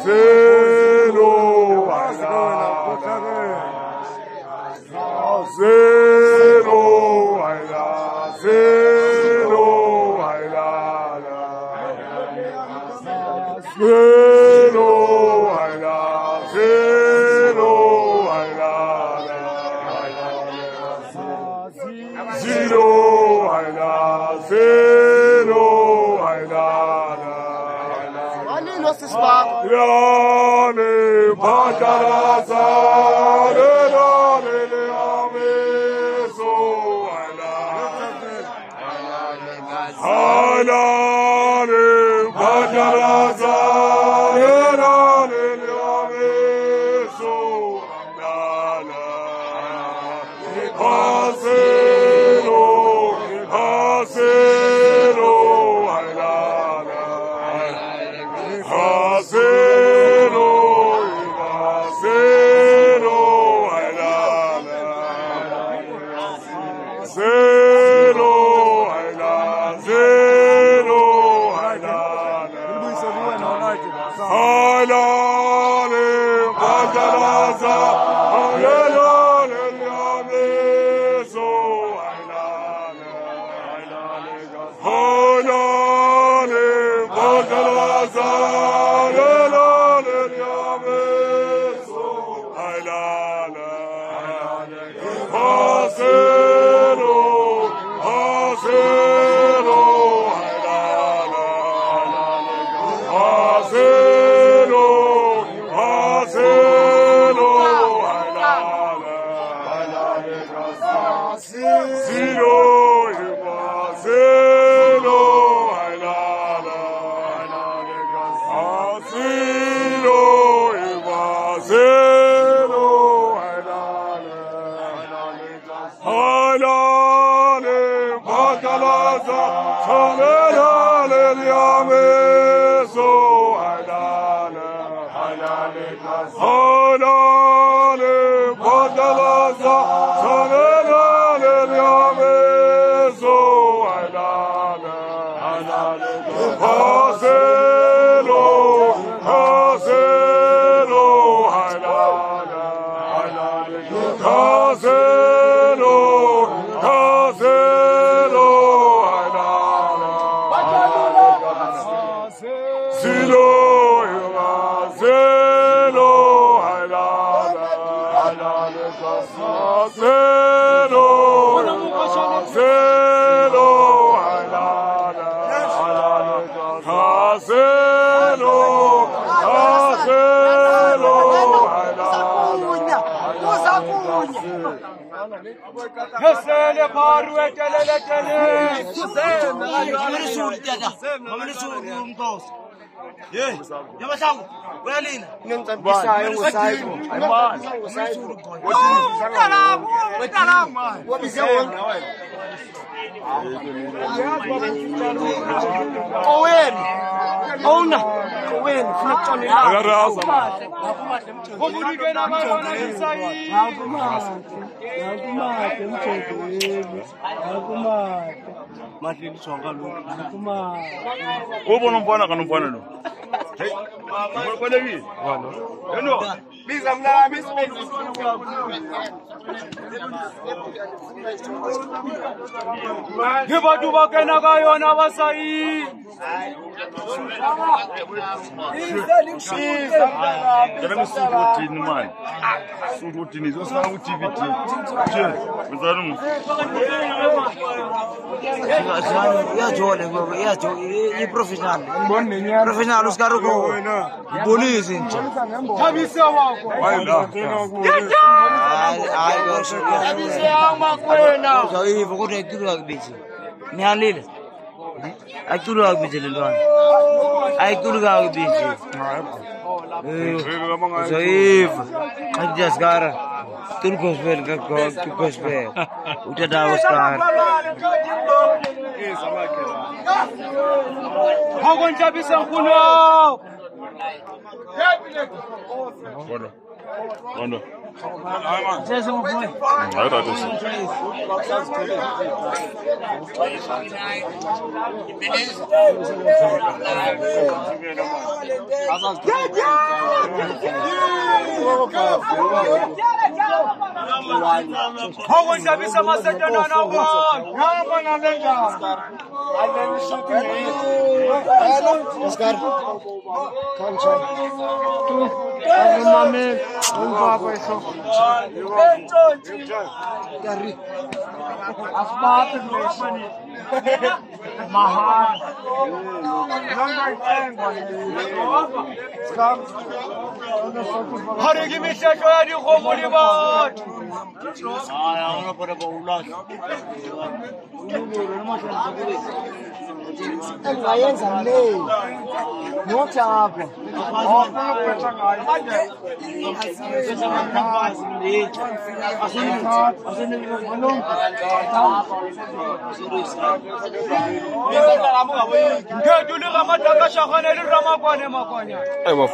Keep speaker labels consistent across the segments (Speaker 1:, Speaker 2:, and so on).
Speaker 1: Zero,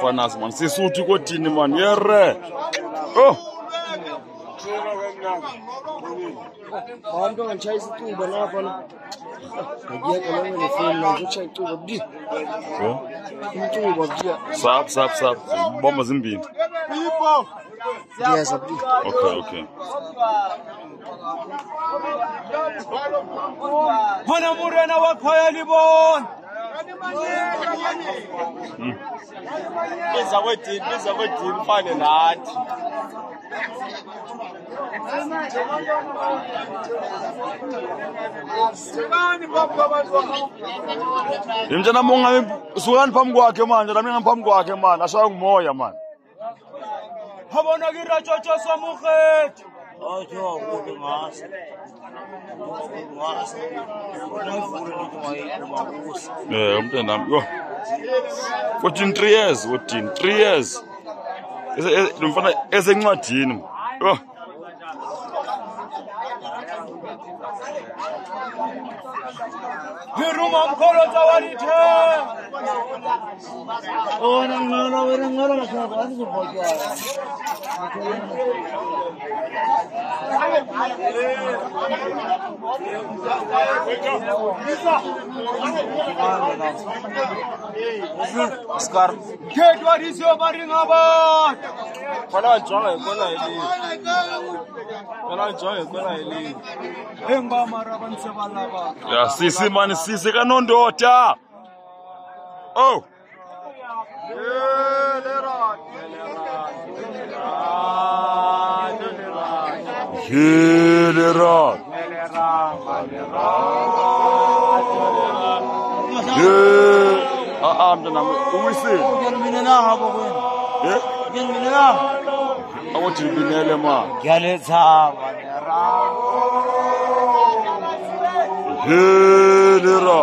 Speaker 1: Fanas man, sisuthi kodini man, yere. Oh.
Speaker 2: Bantu ngitshayisa icuba lapha. Ngiyeke lo ngifuni ngizochaya icuba di. Icuba di.
Speaker 1: Sap. Bomba zimbili.
Speaker 2: Yes, abdi.
Speaker 1: Okay.
Speaker 3: Hona murena wakhaya libona.
Speaker 2: Biza kwedini mfane nathi.
Speaker 1: Imjana monga sukani phambi kwakhe manje, nami ngaphambi kwakhe man, ashaya ngumoya man.
Speaker 3: Habona kiratshotsho samukhethi.
Speaker 1: Umntanami yo 3 years, 3 years. Lo mfana esencwadini yo.
Speaker 3: Ngiruma mkholo tsawalithe.
Speaker 2: Wena ngalo lakho azizobhotshwa.
Speaker 3: Oscar. Khethwa disiyo maringa ba.
Speaker 2: Fana jonga ikona elini. Fana jonga ikona elini.
Speaker 3: Engba mara bansebalaba.
Speaker 1: Ya sisi man, sisi kanondoda. Oh. Mntanami uwisile.
Speaker 2: Ngiyalibinela ngabo kwena. Ngiyalibinela.
Speaker 1: Awuthi libinele ma.
Speaker 2: Ngiyaletha
Speaker 1: Helera.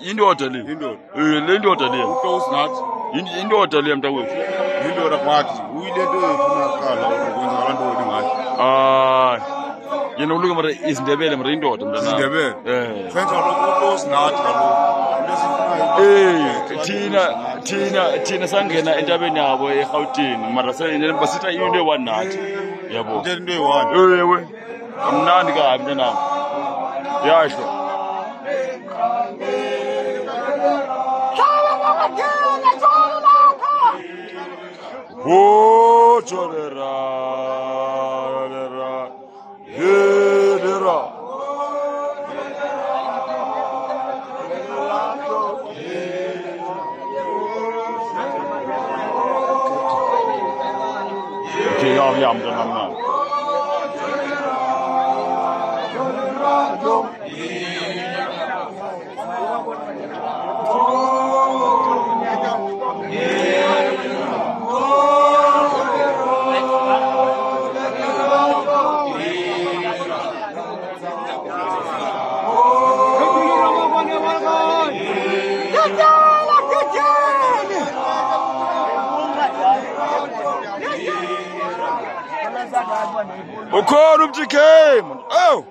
Speaker 1: Indoda le. Le ndoda le. Indoda le mntakwethu.
Speaker 4: Indoda kwathi uyile nto efuna qala ukwenza abantu ngathi.
Speaker 1: Yena uluke mara isindebele mara indoda mntana.
Speaker 4: Isindebele. Senza lokho nathi kaloku.
Speaker 1: thina sangena entabeni yabo eGauteng mara basitha into eyi-1 nathi yabo
Speaker 4: into eyi-1
Speaker 1: ewe amnandi kabi mntanam yasho Chorera yam mntanam ukhona umjk oh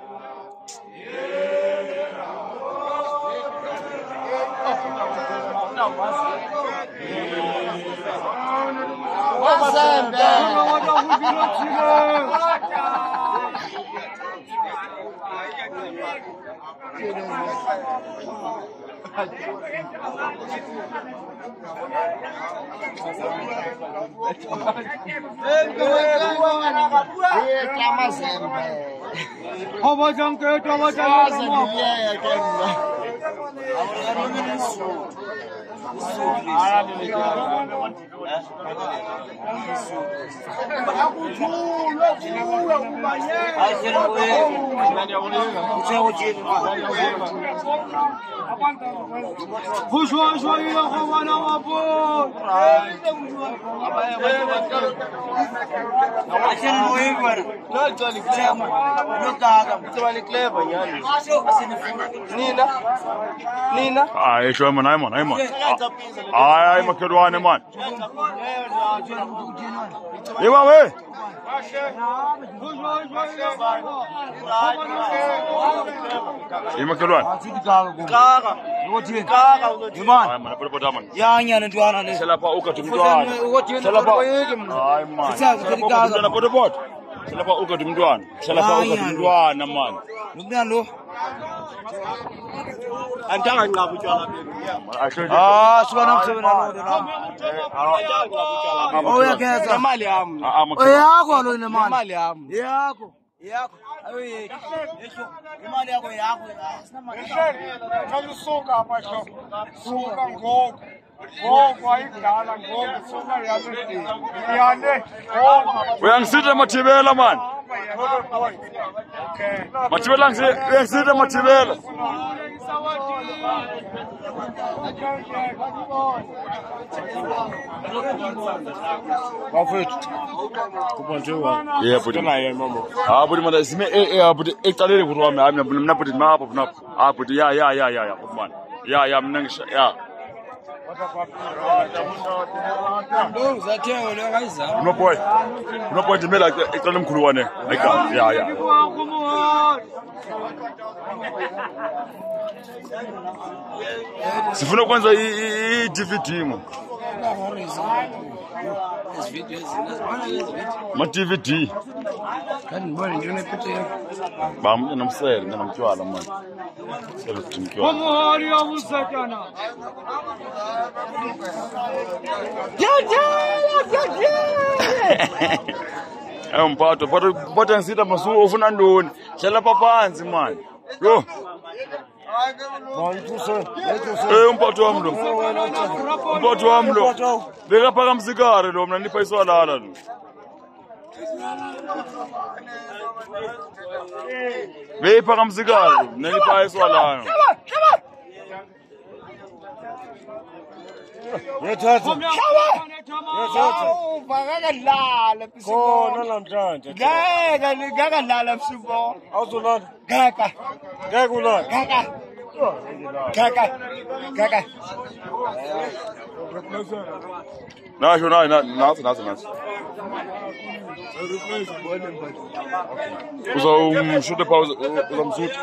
Speaker 1: Nina. Ay, show man, I'm on. Ay, makhelwane man. Yeba we. Makhelwane. Kaka. Yimani. Ay man, photo man.
Speaker 3: Yanya ntwana le.
Speaker 1: Selapha ukathi umntwana. Selapha. Hayi man. Selapha photo bot. Selapha ukathi umntwana. Selapha ukathi umntwana man.
Speaker 3: Lumntwana lo.
Speaker 2: Antanga nqaba utshwala benu.
Speaker 3: Sibona umsebenzi lo. Uyakhetha
Speaker 2: Imali yami.
Speaker 3: Yakho lo nemali.
Speaker 2: Imali yami.
Speaker 3: Yakho. Ayoyeki. Yesho. Imali yakho yakho.
Speaker 5: Ngisuka apha sho. Suka ngoku. Ngoku ayidala ngoku suka yale. Yale.
Speaker 1: Uyangisitha Mathibela man. Mathibela uyangisitha Mathibela.
Speaker 5: Bafethu. Kubanjewa.
Speaker 1: Yeah, but
Speaker 5: naye mama.
Speaker 1: But man, sime but ecaleni ukuthi wami hayi mina but mapho napho. But ya man. Ya mina ngisho ya. No boy ndimela ecaleni mkhuluwane. Ya. Sifuna ukwenza i-DVD mo. Ma-DVD.
Speaker 3: Kanibona nje unephethe.
Speaker 1: Bam nomsele nomtshwala man. Sele umtshwala.
Speaker 3: Omhori yamusatana.
Speaker 1: Mphato phatha ngisitha masuku ufuna ntoni? Hlala phansi man. Yo. Umphato wami lo. Umphato wami lo. Beka phakamsikare lo mina nipha iswalala lo. Beka phakamsikare mina nipha iswalala.
Speaker 5: Yethatha.
Speaker 3: Vakakadlala
Speaker 5: Khona namhlanje.
Speaker 3: ngakadlala msibo.
Speaker 5: Awuzolala.
Speaker 3: Ngaka.
Speaker 5: Ngeke ulala.
Speaker 3: Ngaka.
Speaker 1: Nasho nathi. Uzawumshuta pause uzamsutha.